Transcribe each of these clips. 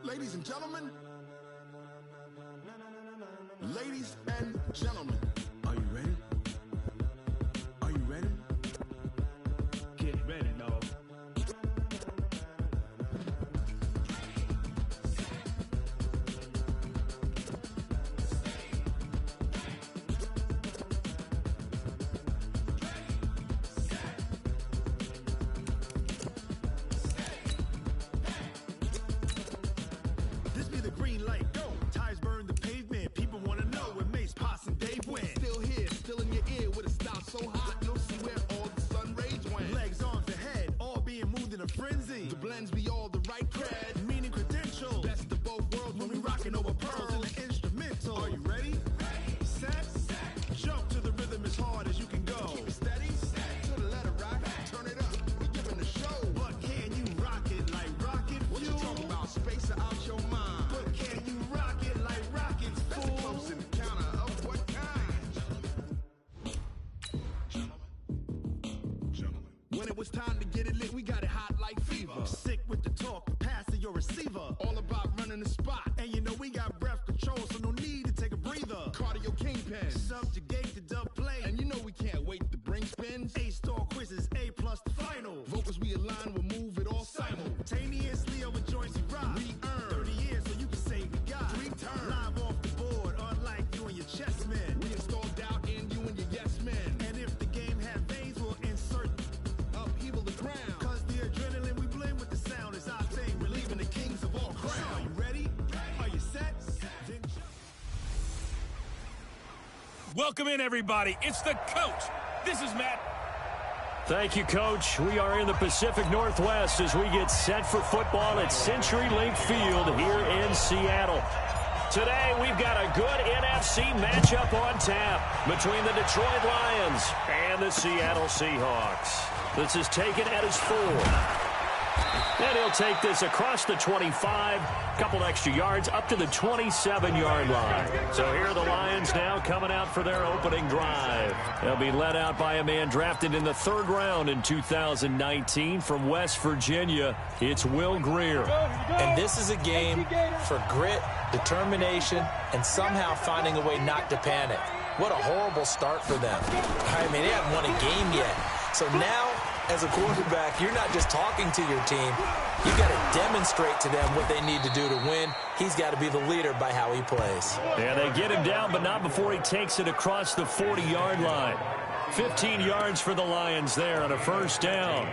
Ladies and gentlemen, ladies and gentlemen, are you ready? Are you ready? Get ready, dog. This be the green light, go. Tires burn the pavement. People want to know where Mace, Poss, and Dave went. Still here, still in your ear with a style so hot, you'll see where all the sun rays went. Legs, arms, and head, all being moved in a frenzy. The blends be all the right cred, meaning credentials. Best of both worlds when we rockin' over pearls in the instrumental. Are you ready? Set, jump to the rhythm as hard as you can go. Keep it steady, to the letter rock, turn it up, we're giving the show. But can you rock it like rocket fuel? What you talking about, space out your mind? But can you rock it like rockets, fool? That's a close encounter of what kind? Gentlemen. When it was time to get it lit, we got it hot like fever. Sick with the talk, pass to your receiver. All about running the spot. And you know we got breath control, so no need to take a breather. Cardio kingpin, subjugate the dub play. And you know we can't wait to bring spins. A-star quizzes, A+ the final. Vocals we align, we'll move it all simultaneously over joints we rock. We earn 30 years, so you can say we got 3 turns. Live off the board, unlike you and your chess men. We install doubt in you and your yes men. And if the game had veins, we'll insert upheaval the ground. Cause the adrenaline we blend with the sound is our thing. We're leaving the kings of all crowns. So are you ready? Are you set? Then Welcome in, everybody. It's the coach. This is Matt. Thank you, Coach. We are in the Pacific Northwest as we get set for football at CenturyLink Field here in Seattle. Today, we've got a good NFC matchup on tap between the Detroit Lions and the Seattle Seahawks. This is taken at his 4. And he'll take this across the 25, couple extra yards, up to the 27-yard line. So here are the Lions now coming out for their opening drive. They'll be led out by a man drafted in the 3rd round in 2019 from West Virginia. It's Will Grier. And this is a game for grit, determination, and somehow finding a way not to panic. What a horrible start for them. I mean, they haven't won a game yet. So now, as a quarterback, you're not just talking to your team. You've got to demonstrate to them what they need to do to win. He's got to be the leader by how he plays. And they get him down, but not before he takes it across the 40-yard line. 15 yards for the Lions there on a 1st down.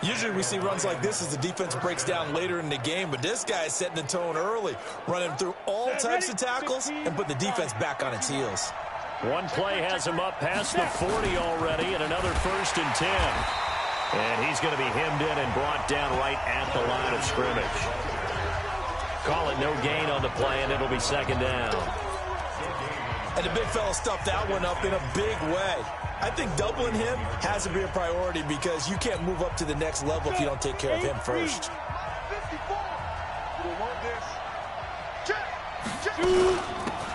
Usually we see runs like this as the defense breaks down later in the game, but this guy is setting the tone early, running through all types of tackles and put the defense back on its heels. One play has him up past the 40 already, and another 1st and 10. And he's going to be hemmed in and brought down right at the line of scrimmage. Call it no gain on the play, and it'll be 2nd down. And the big fella stuffed that one up in a big way. I think doubling him has to be a priority because you can't move up to the next level if you don't take care of him first.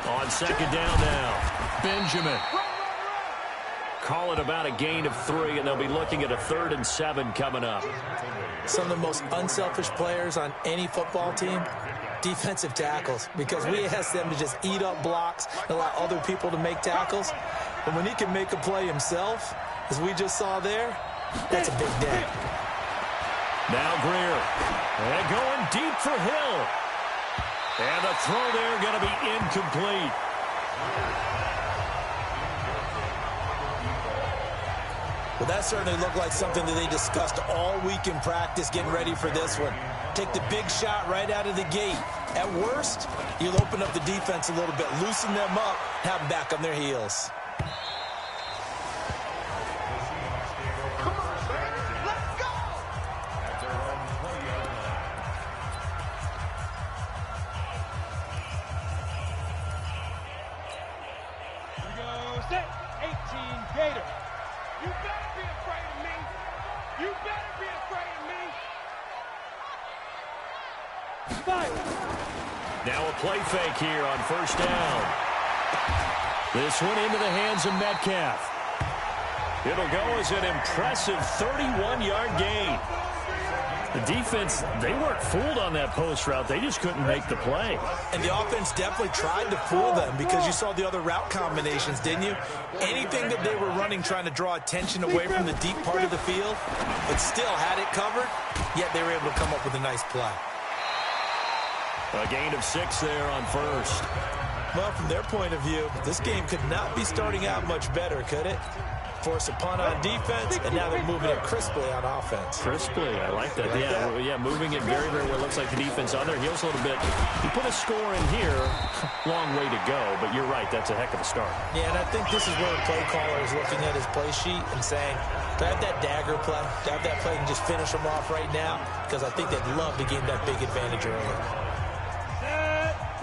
On 2nd down now, Benjamin. Call it about a gain of 3, and they'll be looking at a 3rd and 7 coming up. Some of the most unselfish players on any football team, defensive tackles, because we ask them to just eat up blocks and allow other people to make tackles. But when he can make a play himself, as we just saw there, that's a big day. Now Grier. And going deep for Hill. And the throw there going to be incomplete. Well, that certainly looked like something that they discussed all week in practice getting ready for this one. Take the big shot right out of the gate. At worst, you'll open up the defense a little bit, loosen them up, have them back on their heels. Set, 18 Gator. You better be afraid of me. You better be afraid of me. Fire. Now a play fake here on 1st down. This one into the hands of Metcalf. It'll go as an impressive 31-yard gain. The defense, they weren't fooled on that post route. They just couldn't make the play. And the offense definitely tried to fool them because you saw the other route combinations, didn't you? Anything that they were running trying to draw attention away from the deep part of the field, but still had it covered, yet they were able to come up with a nice play. A gain of 6 there on first. Well, from their point of view, this game could not be starting out much better, could it? Force a punt on defense, and now they're moving it crisply on offense. Crisply, I like that. Yeah, moving it very, very well. Looks like the defense on their heels a little bit. You put a score in here, long way to go, but you're right, that's a heck of a start. Yeah, and I think this is where the play caller is looking at his play sheet and saying, do I have that dagger play? Do I have that play and just finish them off right now? Because I think they'd love to gain that big advantage early.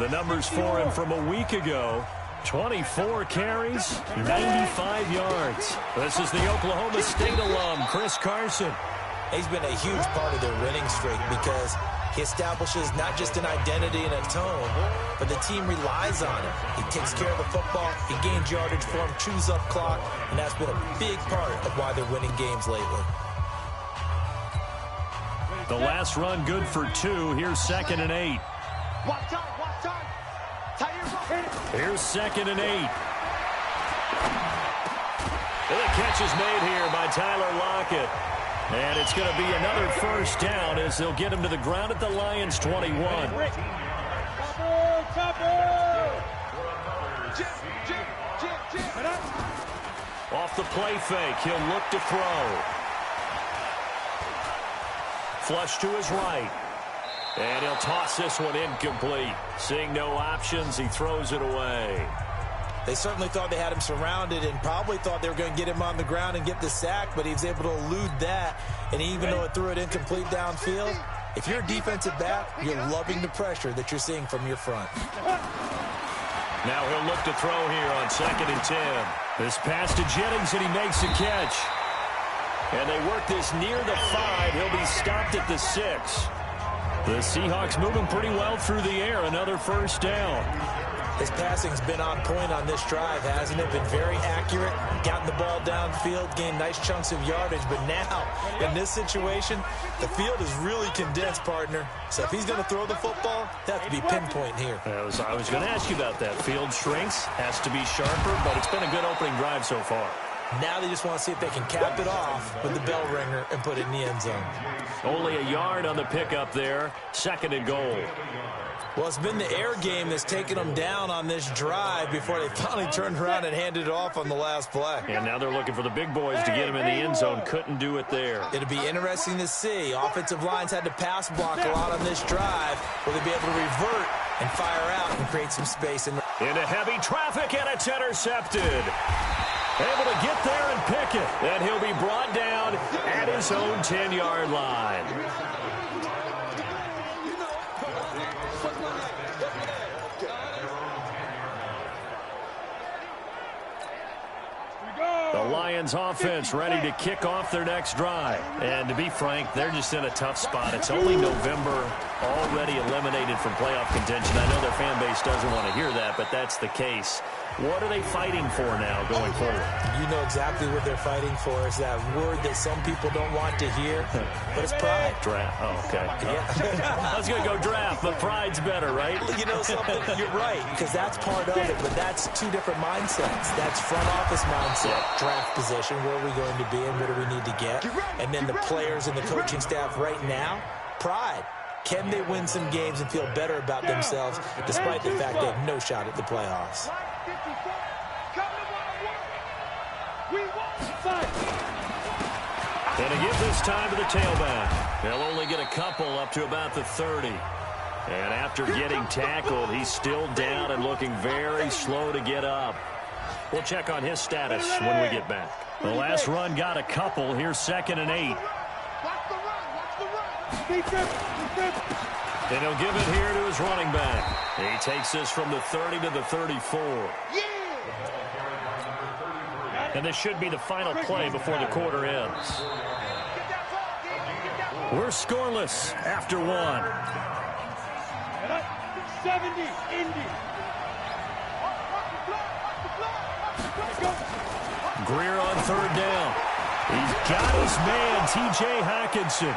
The numbers for him from a week ago. 24 carries, 95 yards. This is the Oklahoma State alum, Chris Carson. He's been a huge part of their winning streak because he establishes not just an identity and a tone, but the team relies on him. He takes care of the football, he gains yardage for him, chews up clock, and that's been a big part of why they're winning games lately. The last run good for 2. Here's 2nd and 8. Watch time. Here's 2nd and 8. And the catch is made here by Tyler Lockett. And it's going to be another first down as they'll get him to the ground at the Lions 21. Off the play fake, he'll look to throw. Flush to his right. And he'll toss this one incomplete. Seeing no options, he throws it away. They certainly thought they had him surrounded and probably thought they were going to get him on the ground and get the sack, but he was able to elude that. And even though it threw it incomplete downfield, if you're a defensive back, you're loving the pressure that you're seeing from your front. Now he'll look to throw here on 2nd and 10. This pass to Jennings, and he makes a catch. And they work this near the 5. He'll be stopped at the 6. The Seahawks moving pretty well through the air. Another first down. His passing's been on point on this drive, hasn't it? Been very accurate, gotten the ball downfield, gained nice chunks of yardage. But now, in this situation, the field is really condensed, partner. So if he's going to throw the football, that has to be pinpoint here. I was going to ask you about that. Field shrinks, has to be sharper, but it's been a good opening drive so far. Now they just want to see if they can cap it off with the bell ringer and put it in the end zone. Only a yard on the pickup there. 2nd and goal. Well, it's been the air game that's taken them down on this drive before they finally turned around and handed it off on the last play. And now they're looking for the big boys to get him in the end zone. Couldn't do it there. It'll be interesting to see. Offensive lines had to pass block a lot on this drive. Will they be able to revert and fire out and create some space? Into heavy traffic, and it's intercepted. Able to get there and pick it. And he'll be brought down at his own 10-yard line. The Lions offense ready to kick off their next drive. And to be frank, they're just in a tough spot. It's only November, already eliminated from playoff contention. I know their fan base doesn't want to hear that, but that's the case. What are they fighting for now going forward? You know exactly what they're fighting for. Is that word that some people don't want to hear, but it's pride. Draft. Oh, okay. Yeah. I was going to go draft, but pride's better, right? You know something? You're right, because that's part of it, but that's two different mindsets. That's front office mindset, draft position, where are we going to be and what do we need to get? And then the players and the coaching staff right now, pride. Can they win some games and feel better about themselves despite the fact they have no shot at the playoffs? And to give this time to the tailback. They'll only get a couple up to about the 30. And after getting tackled, he's still down and looking very slow to get up. We'll check on his status when we get back. The last run got a couple. Here's 2nd and 8. And he'll give it here to his running back. He takes this from the 30 to the 34. And this should be the final play before the quarter ends. We're scoreless after one. 70, Indy. Greer on 3rd down. He's got his man, T.J. Hockenson.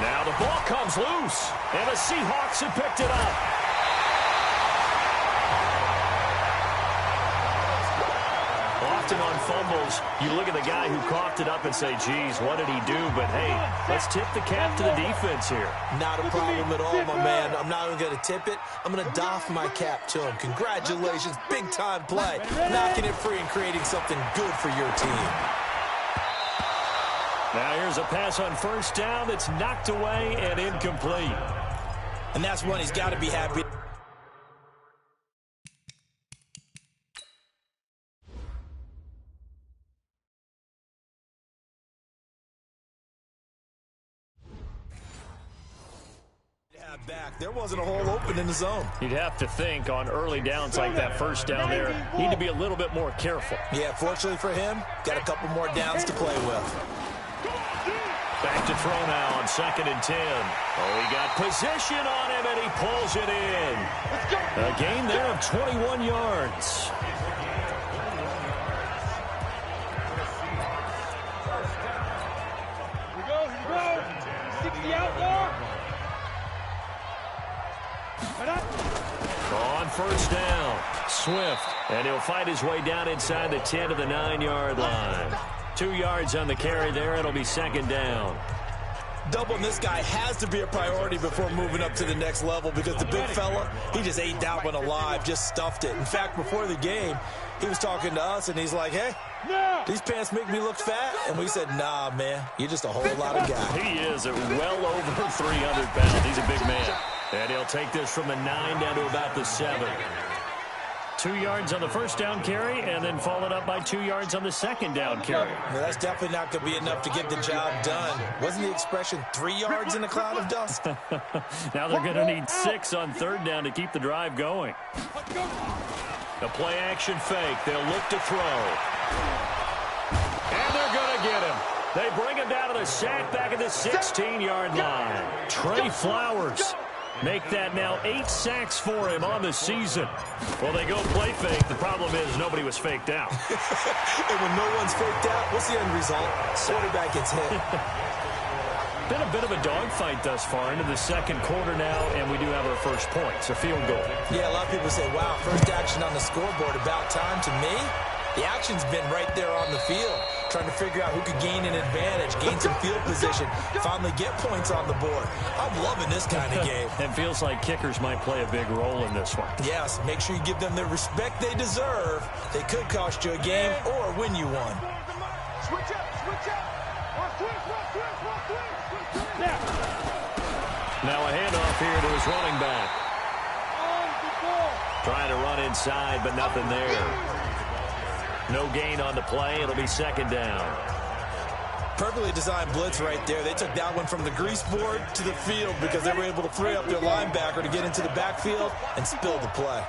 Now the ball comes loose, and the Seahawks have picked it up. Often on fumbles, you look at the guy who coughed it up and say, geez, what did he do? But, hey, let's tip the cap to the defense here. Not a problem at all, my man. I'm not even going to tip it. I'm going to doff my cap to him. Congratulations, big-time play. Knocking it free and creating something good for your team. Now here's a pass on first down that's knocked away and incomplete. And that's one he's got to be happy. Back. There wasn't a hole open in the zone. You'd have to think on early downs like that first down there, need to be a little bit more careful. Yeah, fortunately for him, got a couple more downs to play with. Back to throw now on 2nd and 10. Oh, he got position on him, and he pulls it in. A gain there of 21 yards. Here we go. 60 outlaw. On first down, Swift, and he'll fight his way down inside the 10 to the 9-yard line. 2 yards on the carry there. It'll be 2nd down. Doubling this guy has to be a priority before moving up to the next level because the big fella, he just ate that one alive, just stuffed it. In fact, before the game, he was talking to us, and he's like, hey, these pants make me look fat. And we said, nah, man, you're just a whole lot of guy. He is at well over 300 pounds. He's a big man. And he'll take this from the 9 down to about the 7. 2 yards on the first down carry, and then followed up by 2 yards on the 2nd down carry. Well, that's definitely not going to be enough to get the job done. Wasn't the expression 3 yards in a cloud of dust? Now they're going to need 6 on 3rd down to keep the drive going. The play action fake. They'll look to throw. And they're going to get him. They bring him down to the sack back at the 16-yard line. Trey Flowers. Make that now 8 sacks for him on the season. Well, they go play fake. The problem is nobody was faked out. And when no one's faked out, what's the end result? Quarterback gets hit. Been a bit of a dogfight thus far into the 2nd quarter now, and we do have our first point. It's a field goal. Yeah, a lot of people say, wow, first action on the scoreboard, about time. To me, the action's been right there on the field, trying to figure out who could gain an advantage, gain some field position, finally get points on the board. I'm loving this kind of game. It feels like kickers might play a big role in this one. Yes, make sure you give them the respect they deserve. They could cost you a game or win you one. Switch up. Now a handoff here to his running back. Trying to run inside, but nothing there. No gain on the play. It'll be 2nd down. Perfectly designed blitz right there. They took that one from the grease board to the field because they were able to free up their linebacker to get into the backfield and spill the play.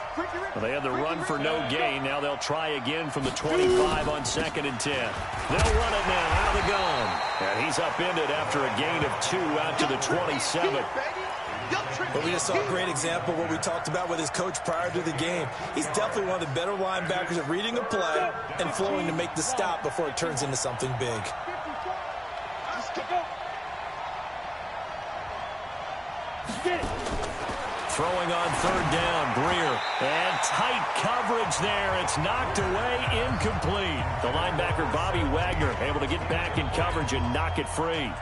Well, they had the run for no gain. Now they'll try again from the 25 on 2nd and 10. They'll run it now out of the gun. And he's upended after a gain of 2 out to the 27. But we just saw a great example of what we talked about with his coach prior to the game. He's definitely one of the better linebackers at reading a play and flowing to make the stop before it turns into something big. Throwing on 3rd down, Greer. And tight coverage there. It's knocked away, incomplete. The linebacker, Bobby Wagner, able to get back in coverage and knock it free.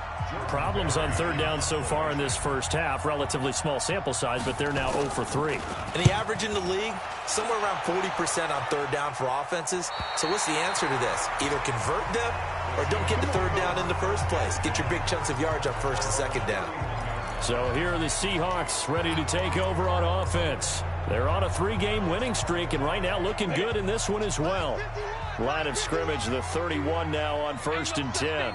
Problems on 3rd down so far in this first half. Relatively small sample size, but they're now 0 for 3. And the average in the league, somewhere around 40% on 3rd down for offenses. So what's the answer to this? Either convert them or don't get to 3rd down in the first place. Get your big chunks of yards on 1st and 2nd down. So here are the Seahawks ready to take over on offense. They're on a 3-game winning streak, and right now looking good in this one as well. Line of scrimmage, the 31 now on 1st and 10.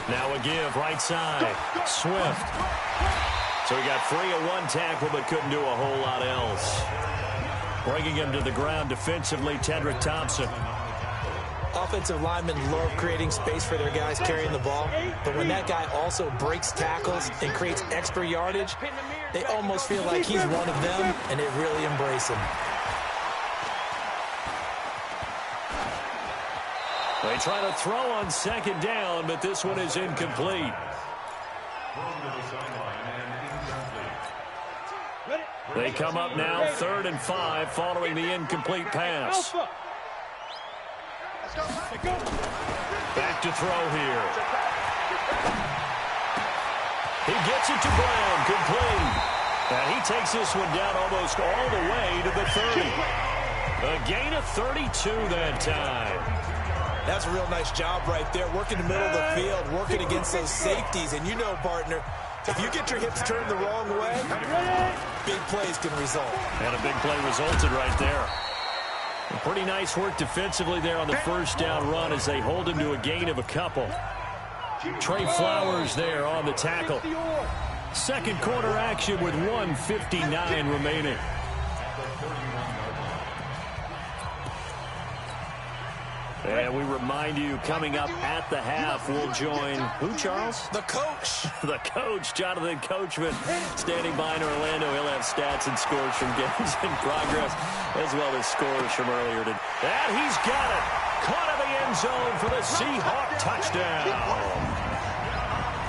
Now a give, right side. Swift. So he got free of 1 tackle, but couldn't do a whole lot else. Bringing him to the ground defensively, Tedrick Thompson. Offensive linemen love creating space for their guys carrying the ball, but when that guy also breaks tackles and creates extra yardage, they almost feel like he's one of them, and they really embrace him. They try to throw on 2nd down, but this one is incomplete. They come up now 3rd and 5 following the incomplete pass. Back to throw here. He gets it to Brown, complete. And he takes this one down almost all the way to the 30. A gain of 32 that time. That's a real nice job right there, working the middle of the field, working against those safeties. And you know, partner, if you get your hips turned the wrong way, big plays can result. And a big play resulted right there. Pretty nice work defensively there on the first down run as they hold him to a gain of a couple. Trey Flowers there on the tackle. Second quarter action with 1:59 remaining. And we remind you, coming up at the half, we'll join who, Charles? The coach. The coach, Jonathan Coachman, standing by in Orlando. He'll have stats and scores from games in progress, as well as scores from earlier today. And he's got it. Caught in the end zone for the Seahawk touchdown.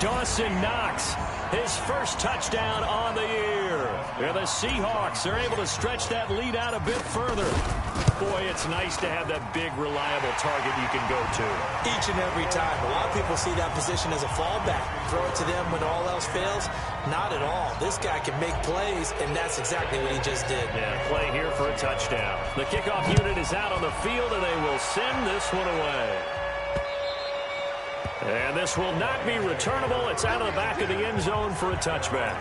Dawson Knox, his first touchdown on the year. And the Seahawks are able to stretch that lead out a bit further. Boy, it's nice to have that big, reliable target you can go to. Each and every time. A lot of people see that position as a fallback. Throw it to them when all else fails. Not at all. This guy can make plays, and that's exactly what he just did. Yeah, play here for a touchdown. The kickoff unit is out on the field, and they will send this one away. And this will not be returnable. It's out of the back of the end zone for a touchback.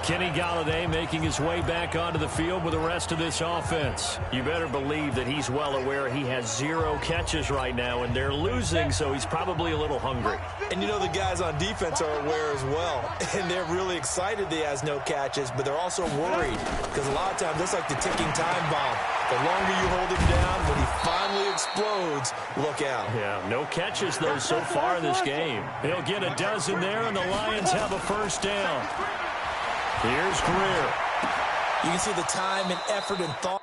Kenny Golladay making his way back onto the field with the rest of this offense. You better believe that he's well aware he has 0 catches right now, and they're losing, so he's probably a little hungry. And you know the guys on defense are aware as well. And they're really excited that he has no catches, but they're also worried because a lot of times that's like the ticking time bomb. The longer you hold him down, when he finally explodes, look out. Yeah, no catches, though, so far in this game. He'll get a dozen there, and the Lions have a first down. Here's Greer. You can see the time and effort and thought.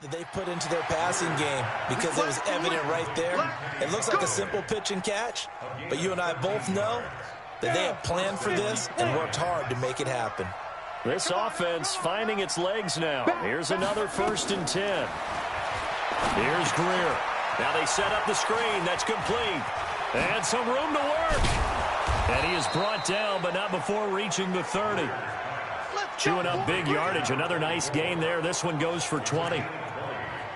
That they put into their passing game because it was evident right there. It looks like a simple pitch and catch, but you and I both know that they have planned for this and worked hard to make it happen. This offense finding its legs now. Here's another 1st and 10. Here's Greer. Now they set up the screen. That's complete. And some room to work. And he is brought down, but not before reaching the 30. Chewing up big yardage. Another nice gain there. This one goes for 20.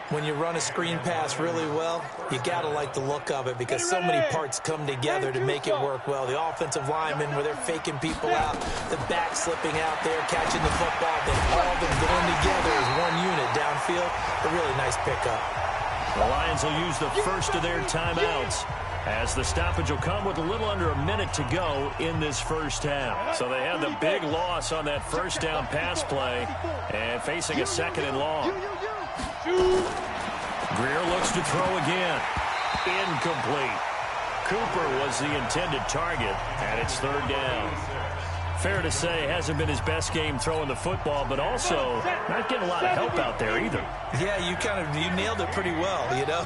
When you run a screen pass really well, you got to like the look of it because so many parts come together to make it work well. The offensive linemen, where they're faking people out, the back slipping out there, catching the football, then all of them going together as one unit downfield. A really nice pickup. The Lions will use the first of their timeouts as the stoppage will come with a little under a minute to go in this first half. So they had the big loss on that first down pass play and facing a second and long. Greer looks to throw again. Incomplete. Cooper was the intended target, and it's third down. Fair to say, hasn't been his best game throwing the football, but also not getting a lot of help out there either. Yeah, you nailed it pretty well, you know.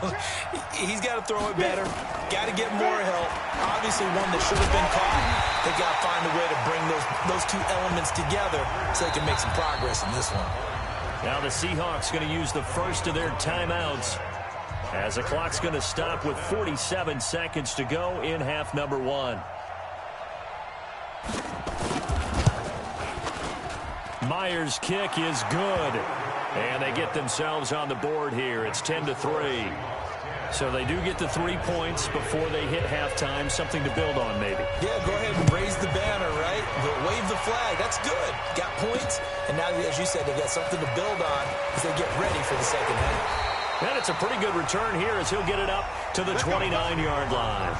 He's got to throw it better. Got to get more help. Obviously one that should have been caught. They got to find a way to bring those two elements together so they can make some progress in this one. Now the Seahawks going to use the first of their timeouts as the clock's going to stop with 47 seconds to go in half number 1. Myers' kick is good, and they get themselves on the board here. It's 10-3. So they do get the 3 points before they hit halftime. Something to build on, maybe. Yeah, go ahead and raise the banner, right? But wave the flag. That's good. Got points. And now, as you said, they've got something to build on as they get ready for the second half. And it's a pretty good return here as he'll get it up to the 29-yard line.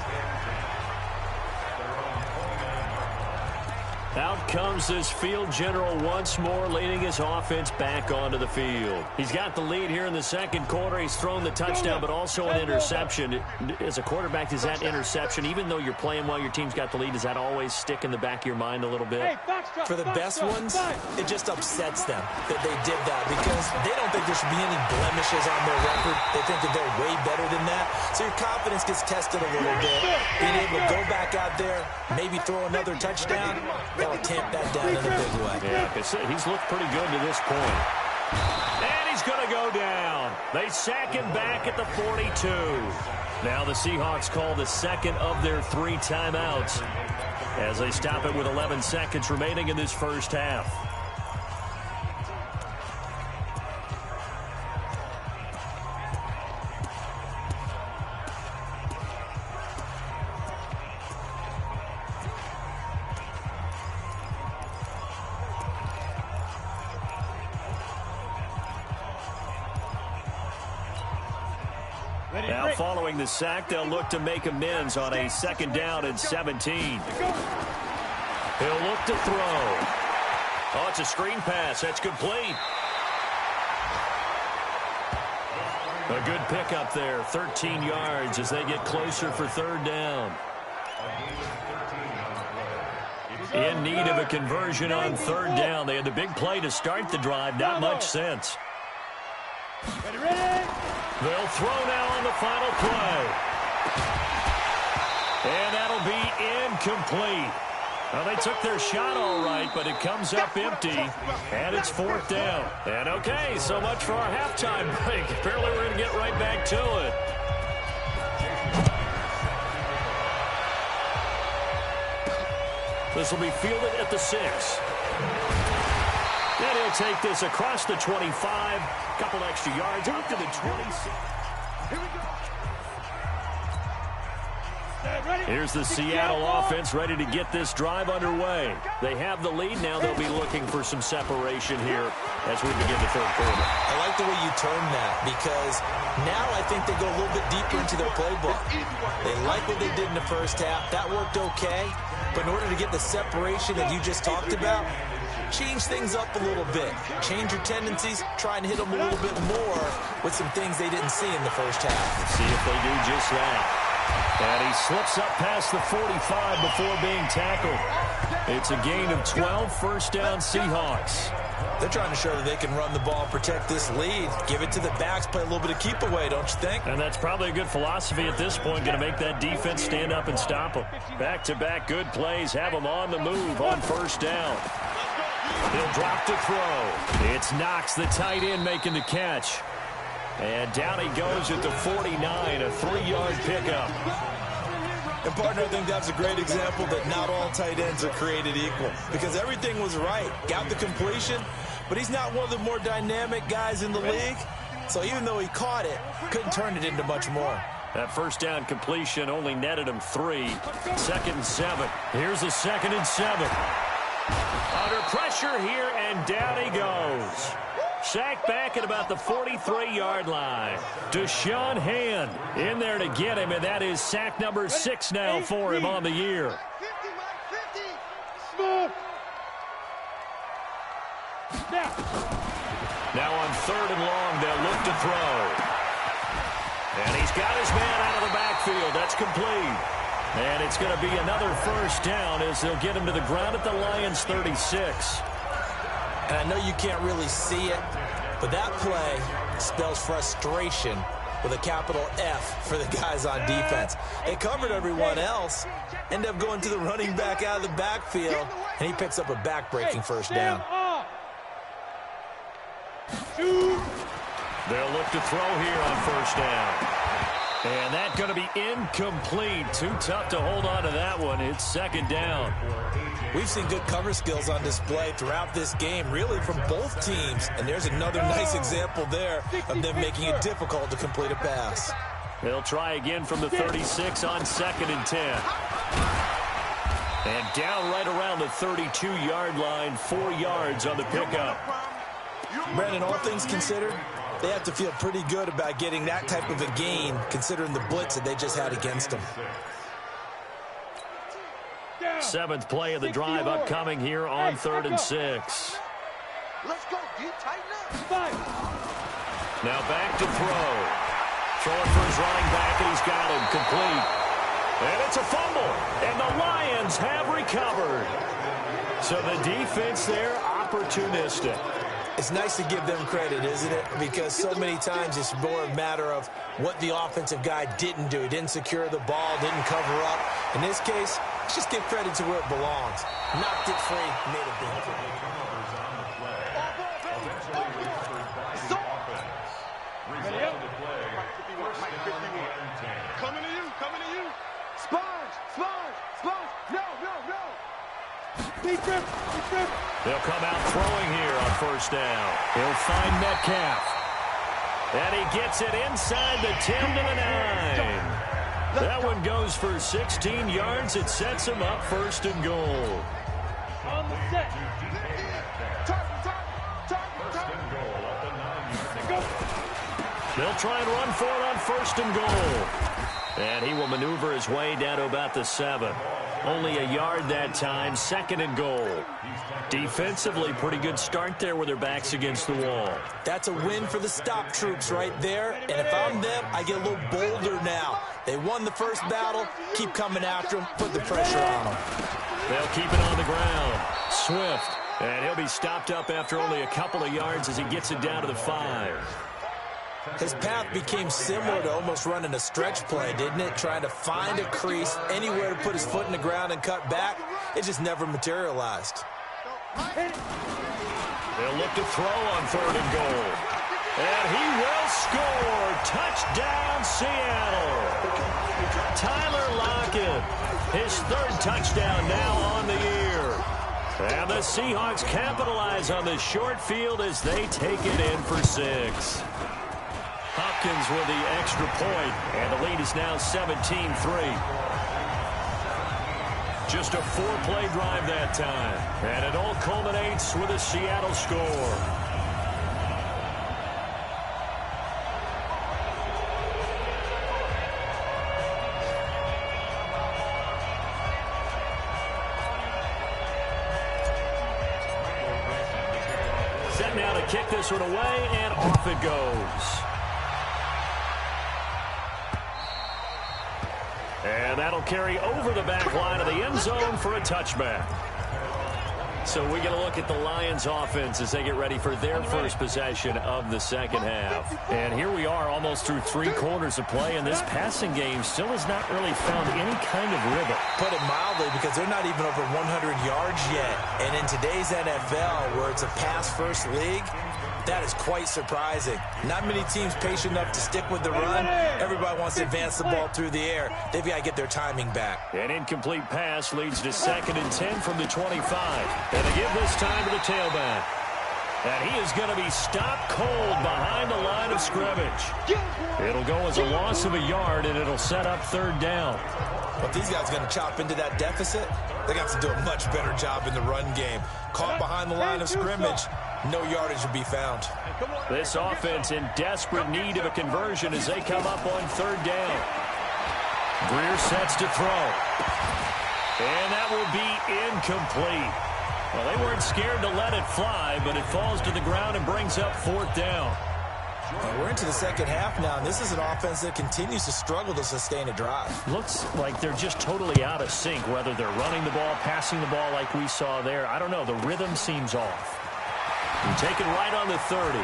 Out comes this field general once more, leading his offense back onto the field. He's got the lead here in the second quarter. He's thrown the touchdown, but also an interception. As a quarterback, does that interception, even though you're playing while your team's got the lead, does that always stick in the back of your mind a little bit? For the best ones, it just upsets them that they did that because they don't think there should be any blemishes on their record. They think that they're way better than that. So your confidence gets tested a little bit. Being able to go back out there, maybe throw another touchdown, that'll tamp that down in a big way. Yeah, because he's looked pretty good to this point. And he's going to go down. They sack him back at the 42. Now the Seahawks call the second of their 3 timeouts as they stop it with 11 seconds remaining in this first half. Now following the sack, they'll look to make amends on a second down and 17. He'll look to throw. Oh, it's a screen pass. That's complete. A good pickup there, 13 yards as they get closer for third down. In need of a conversion on third down. They had the big play to start the drive. Not much sense. They'll throw now on the final play. And that'll be incomplete. Well, they took their shot all right, but it comes up empty, and it's fourth down. And okay, so much for our halftime break. Apparently we're going to get right back to it. This will be fielded at the 6. And he'll take this across the 25. Couple extra yards up to the 26. Here we go. Here's the Seattle offense ready to get this drive underway. They have the lead now. They'll be looking for some separation here as we begin the third quarter. I like the way you term that because now I think they go a little bit deeper into their playbook. They like what they did in the first half. That worked okay. But in order to get the separation that you just talked about, change things up a little bit. Change your tendencies. Try and hit them a little bit more with some things they didn't see in the first half. Let's see if they do just that. And he slips up past the 45 before being tackled. It's a gain of 12, first down Seahawks. They're trying to show that they can run the ball, protect this lead. Give it to the backs, play a little bit of keep away, don't you think? And that's probably a good philosophy at this point, going to make that defense stand up and stop them. Back-to-back good plays, have them on the move on first down. He'll drop to throw. It's Knox, the tight end, making the catch. And down he goes at the 49, a 3-yard pickup. And, partner, I think that's a great example that not all tight ends are created equal, because everything was right. Got the completion, but he's not one of the more dynamic guys in the league. So even though he caught it, couldn't turn it into much more. That first down completion only netted him 3. 2nd and 7. Here's a 2nd and 7. Under pressure here, and down he goes. Sacked back at about the 43-yard line. Deshaun Hand in there to get him, and that is sack number 6 now for him on the year. Now on 3rd and long, they'll look to throw. And he's got his man out of the backfield. That's complete. And it's going to be another first down as they'll get him to the ground at the Lions 36. And I know you can't really see it, but that play spells frustration with a capital F for the guys on defense. They covered everyone else, end up going to the running back out of the backfield, and he picks up a back-breaking first down. They'll look to throw here on first down. And that's going to be incomplete. Too tough to hold on to that one. It's 2nd down. We've seen good cover skills on display throughout this game, really from both teams. And there's another nice example there of them making it difficult to complete a pass. They'll try again from the 36 on 2nd and 10. And down right around the 32-yard line, 4 yards on the pickup. Brandon, all things considered, they have to feel pretty good about getting that type of a gain, considering the blitz that they just had against them. 7th play of the drive upcoming here on 3rd and 6. Let's go, dude. Tighten up. Now back to throw. Throwing for his running back, and he's got him complete. And it's a fumble, and the Lions have recovered. So the defense there, opportunistic. It's nice to give them credit, isn't it? Because so many times it's more a matter of what the offensive guy didn't do. He didn't secure the ball, didn't cover up. In this case, let's just give credit to where it belongs. Knocked it free, made a big play. Coming to you. Sponge. No. Deep trip. They'll come out throwing here on first down. He'll find Metcalf. And he gets it inside the 10 to the 9. That one goes for 16 yards. It sets him up 1st and goal. On the set. They'll try and run for it on 1st and goal. And he will maneuver his way down to about the 7. Only a yard that time, 2nd and goal. Defensively, pretty good start there with their backs against the wall. That's a win for the stop troops right there. And if I'm them, I get a little bolder now. They won the first battle. Keep coming after them. Put the pressure on them. They'll keep it on the ground. Swift. And he'll be stopped up after only a couple of yards as he gets it down to the 5. His path became similar to almost running a stretch play, didn't it? Trying to find a crease, anywhere to put his foot in the ground and cut back. It just never materialized. They'll look to throw on 3rd and goal. And he will score. Touchdown, Seattle. Tyler Lockett, his 3rd touchdown now on the year. And the Seahawks capitalize on this short field as they take it in for 6. Hopkins with the extra point, and the lead is now 17-3. Just a 4-play drive that time, and it all culminates with a Seattle score. Set now to kick this one away, and off it goes. And that'll carry over the back line of the end zone for a touchback. So we get a look at the Lions offense as they get ready for their first possession of the second half. And here we are almost through 3 quarters of play, and this passing game still has not really found any kind of rhythm. Put it mildly, because they're not even over 100 yards yet. And in today's NFL, where it's a pass-first league, That is quite surprising. Not many teams patient enough to stick with the run. Everybody wants to advance the ball through the air. They've got to get their timing back. An incomplete pass leads to 2nd and 10 from the 25. And they give this time to the tailback. And he is going to be stopped cold behind the line of scrimmage. It'll go as a loss of a yard, and it'll set up 3rd down. But these guys are going to chop into that deficit. They got to do a much better job in the run game. Caught behind the line of scrimmage, no yardage to be found. This offense in desperate need of a conversion as they come up on 3rd down. Greer sets to throw. And that will be incomplete. Well, they weren't scared to let it fly, but it falls to the ground and brings up 4th down. We're into the 2nd half now, and this is an offense that continues to struggle to sustain a drive. Looks like they're just totally out of sync, whether they're running the ball, passing the ball like we saw there. I don't know. The rhythm seems off. And take it right on the 30.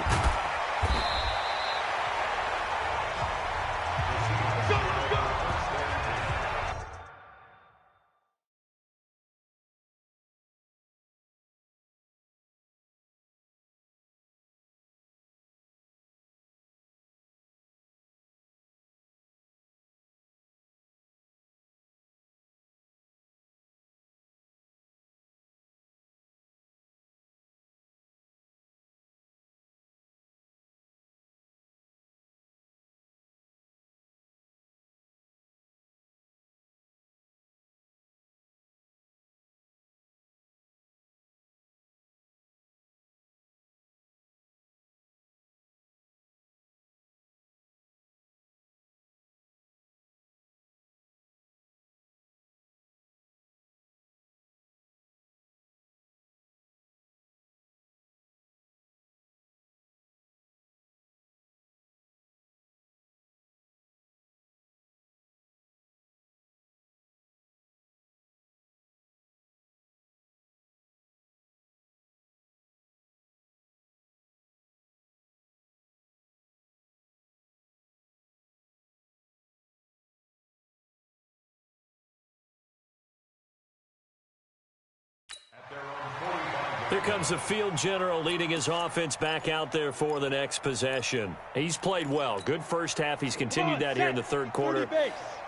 Here comes the field general leading his offense back out there for the next possession. He's played well. Good first half. He's continued that here in the 3rd quarter.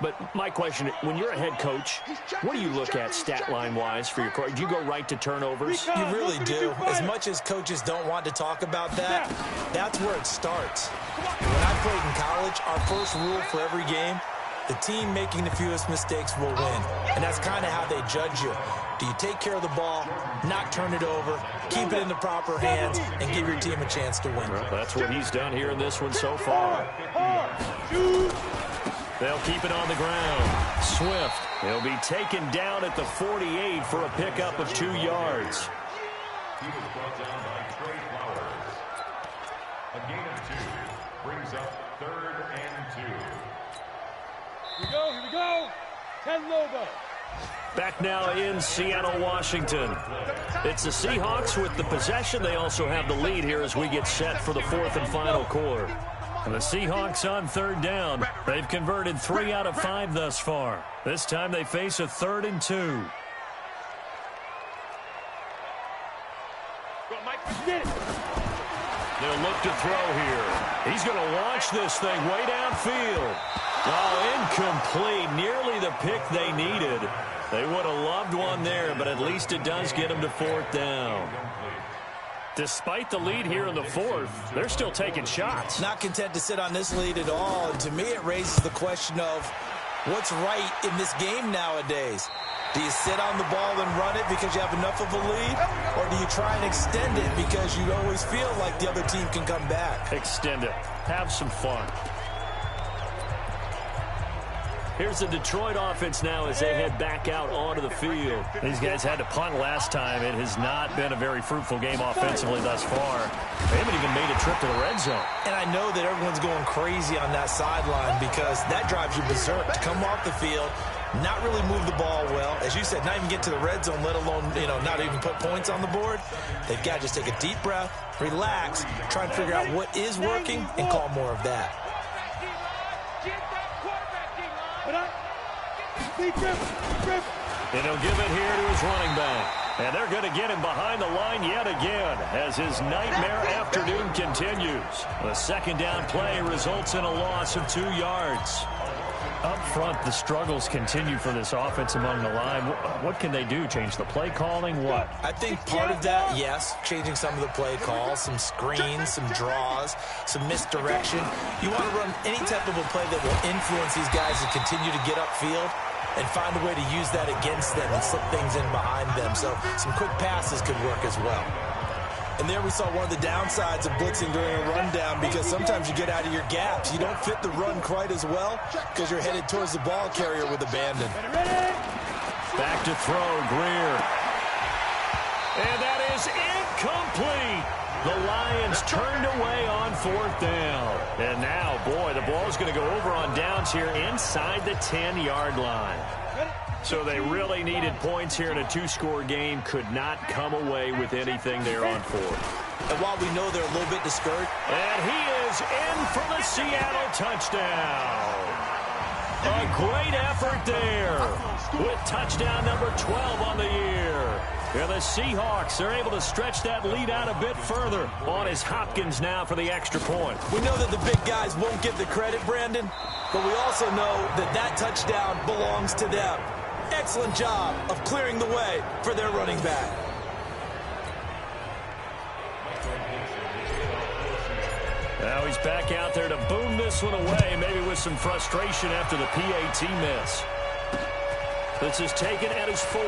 But my question, when you're a head coach, what do you look at stat line-wise for your coach? Do you go right to turnovers? You really do. As much as coaches don't want to talk about that, that's where it starts. When I played in college, our first rule for every game, the team making the fewest mistakes will win. And that's kind of how they judge you. Do you take care of the ball, not turn it over, keep it in the proper hands, and give your team a chance to win? Well, that's what he's done here in this one so far. They'll keep it on the ground. Swift, he'll be taken down at the 48 for a pickup of 2 yards. He was brought down by Trey Flowers. A gain of 2 brings up 3rd and 2. Here we go. 10 logo. Back now in Seattle, Washington. It's the Seahawks with the possession. They also have the lead here as we get set for the 4th and final quarter. And the Seahawks on 3rd down. They've converted 3 out of 5 thus far. This time they face a 3rd and 2. They'll look to throw here. He's going to launch this thing way downfield. Oh, incomplete. Nearly the pick they needed. They would have loved one there, but at least it does get them to 4th down. Despite the lead here in the 4th, they're still taking shots. Not content to sit on this lead at all. And to me, it raises the question of what's right in this game nowadays. Do you sit on the ball and run it because you have enough of a lead? Or do you try and extend it because you always feel like the other team can come back? Extend it. Have some fun. Here's the Detroit offense now as they head back out onto the field. These guys had to punt last time. It has not been a very fruitful game offensively thus far. They haven't even made a trip to the red zone. And I know that everyone's going crazy on that sideline because that drives you berserk to come off the field, not really move the ball well. As you said, not even get to the red zone, let alone, not even put points on the board. They've got to just take a deep breath, relax, try and figure out what is working, and call more of that. And he'll give it here to his running back. And they're going to get him behind the line yet again as his nightmare afternoon continues. The second down play results in a loss of 2 yards. Up front, the struggles continue for this offense among the line. What can they do? Change the play calling? What? I think part of that, yes, changing some of the play calls, some screens, some draws, some misdirection. You want to run any type of a play that will influence these guys to continue to get upfield and find a way to use that against them and slip things in behind them. So some quick passes could work as well. And there we saw one of the downsides of blitzing during a rundown, because sometimes you get out of your gaps. You don't fit the run quite as well because you're headed towards the ball carrier with abandon. Back to throw, Greer. And that is incomplete. The Lions turned away on 4th down. And now, boy, the ball's going to go over on downs here inside the 10-yard line. So they really needed points here in a 2-score game. Could not come away with anything there on 4th. And while we know they're a little bit discouraged. And he is in for the Seattle touchdown. A great effort there with touchdown number 12 on the year. And the Seahawks are able to stretch that lead out a bit further. On is Hopkins now for the extra point. We know that the big guys won't get the credit, Brandon, but we also know that that touchdown belongs to them. Excellent job of clearing the way for their running back. Now he's back out there to boom this one away, maybe with some frustration after the PAT miss. This is taken at his 4.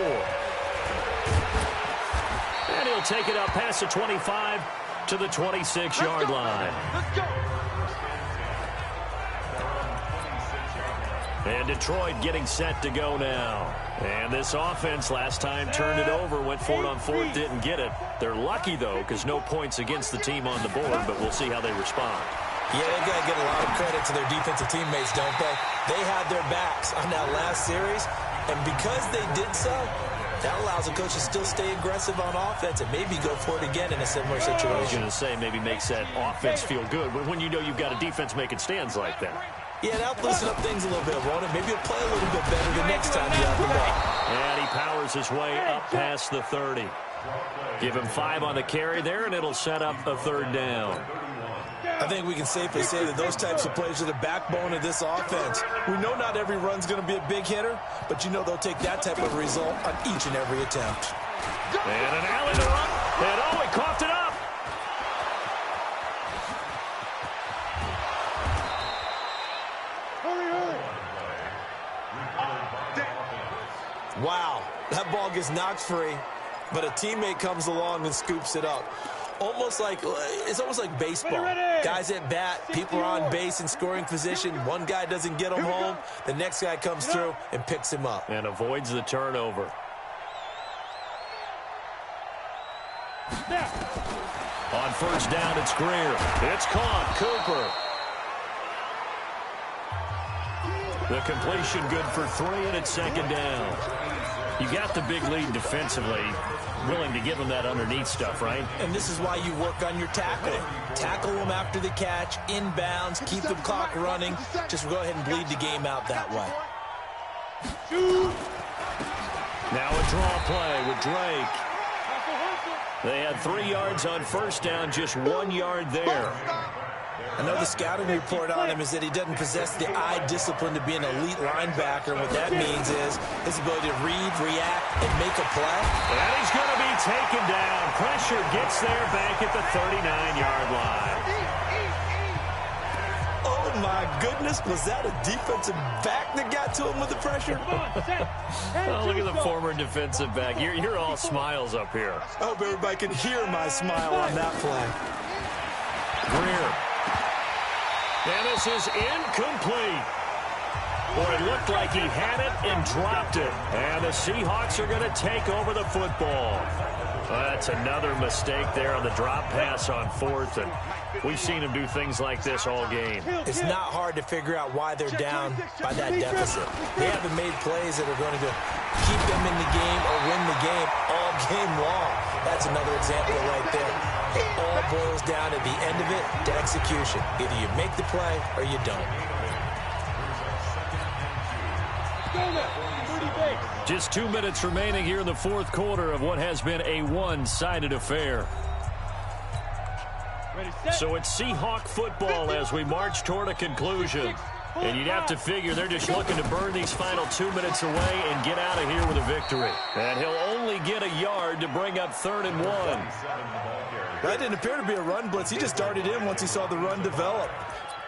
And he'll take it up past the 25 to the 26-yard line. Let's go. And Detroit getting set to go now. And this offense last time turned it over, went for it on 4th, didn't get it. They're lucky, though, because no points against the team on the board, but we'll see how they respond. Yeah, they got to get a lot of credit to their defensive teammates, don't they? They had their backs on that last series, and because they did so, that allows a coach to still stay aggressive on offense and maybe go for it again in a similar situation. I was going to say, maybe makes that offense feel good, but when you know you've got a defense making stands like that. Yeah, that'll loosen up things a little bit, won't it? Maybe he'll play a little bit better the next time you have the ball. And he powers his way up past the 30. Give him 5 on the carry there, and it'll set up a 3rd down. I think we can safely say that those types of plays are the backbone of this offense. We know not every run's going to be a big hitter, but you know they'll take that type of result on each and every attempt. And an alley to run, and oh, he coughed it up. Wow, that ball gets knocked free, but a teammate comes along and scoops it up. It's almost like baseball. Guys at bat, people are on base in scoring position. One guy doesn't get him home. The next guy comes through and picks him up. And avoids the turnover. On 1st down, it's Greer. It's caught. Cooper. The completion good for 3, and it's 2nd down. You got the big lead defensively. Willing to give them that underneath stuff, right? And this is why you work on your tackling. Tackle them after the catch, inbounds, keep the clock running. Just go ahead and bleed the game out that way. Now a draw play with Drake. They had 3 yards on 1st down, just 1 yard there. I know the scouting report on him is that he doesn't possess the eye discipline to be an elite linebacker. And what that means is his ability to read, react, and make a play. And he's going to be taken down. Pressure gets there back at the 39-yard line. Oh, my goodness. Was that a defensive back that got to him with the pressure? Oh, look at the former defensive back. You're all smiles up here. I hope everybody can hear my smile on that play. Greer. And this is incomplete. Boy, it looked like he had it and dropped it. And the Seahawks are going to take over the football. That's another mistake there on the drop pass on 4th. And we've seen him do things like this all game. It's not hard to figure out why they're down by that deficit. They haven't made plays that are going to keep them in the game or win the game all game long. That's another example right there. It all boils down at the end of it to execution. Either you make the play or you don't. Just 2 minutes remaining here in the fourth quarter of what has been a one-sided affair. So it's Seahawk football as we march toward a conclusion. And you'd have to figure they're just looking to burn these final 2 minutes away and get out of here with a victory. And he'll only get a yard to bring up 3rd and 1. That didn't appear to be a run blitz. He just darted in once he saw the run develop.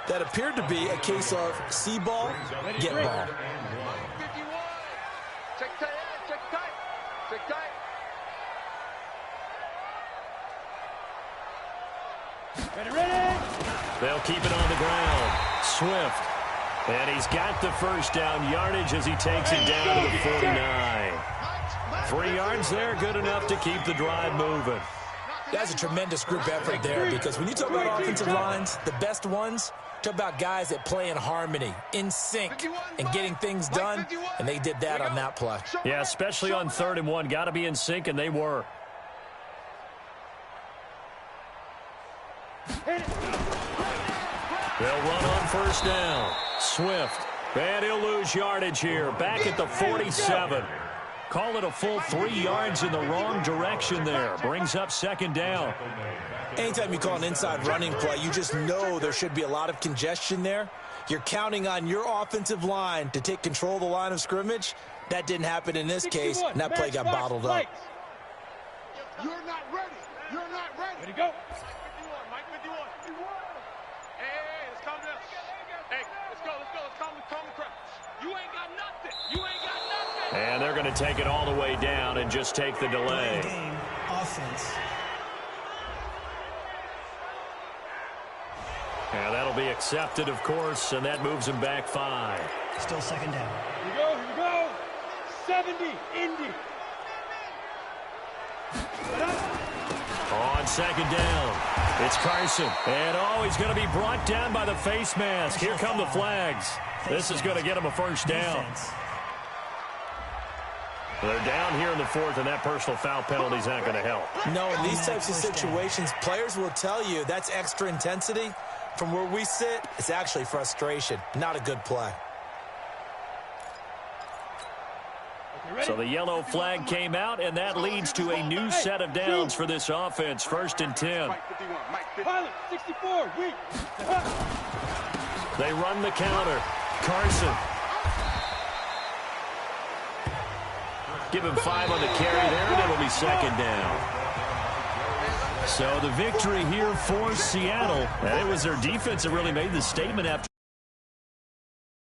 That appeared to be a case of see ball, get ball. Check tight, check tight, check tight. Ready. They'll keep it on the ground. Swift. And he's got the first down yardage as he takes it down to the 49. 3 yards there, good enough to keep the drive moving. That's a tremendous group effort there, because when you talk about offensive lines, the best ones, talk about guys that play in harmony, in sync, and getting things done, and they did that on that play. Yeah, especially on 3rd and 1. Got to be in sync, and they were. They'll run on first down. Swift. And he'll lose yardage here. Back at the 47. Call it a full 3 yards in the wrong direction there. Brings up 2nd down. Anytime you call an inside running play, you just know there should be a lot of congestion there. You're counting on your offensive line to take control of the line of scrimmage. That didn't happen in this case, and that play got bottled up. You're not ready. You're not ready. Ready to go. Mike 51. Hey, let's calm down. Hey, let's go. Let's calm the crowd. You ain't got nothing. You ain't got nothing. And they're going to take it all the way down and just take the delay. Game offense. And that'll be accepted, of course, and that moves him back 5. Still 2nd down. Here we go. 70, Indy. On 2nd down, it's Carson. And, he's going to be brought down by the face mask. Here come the flags. This is going to get him a first down. They're down here in the 4th, and that personal foul penalty is not going to help. No, in these types of situations, players will tell you that's extra intensity. From where we sit, it's actually frustration. Not a good play. So the yellow flag came out, and that leads to a new set of downs for this offense. 1st and 10. Pilot, 64, weak. They run the counter. Carson. Give him 5 on the carry there, and it'll be 2nd down. So the victory here for Seattle. And it was their defense that really made the statement after.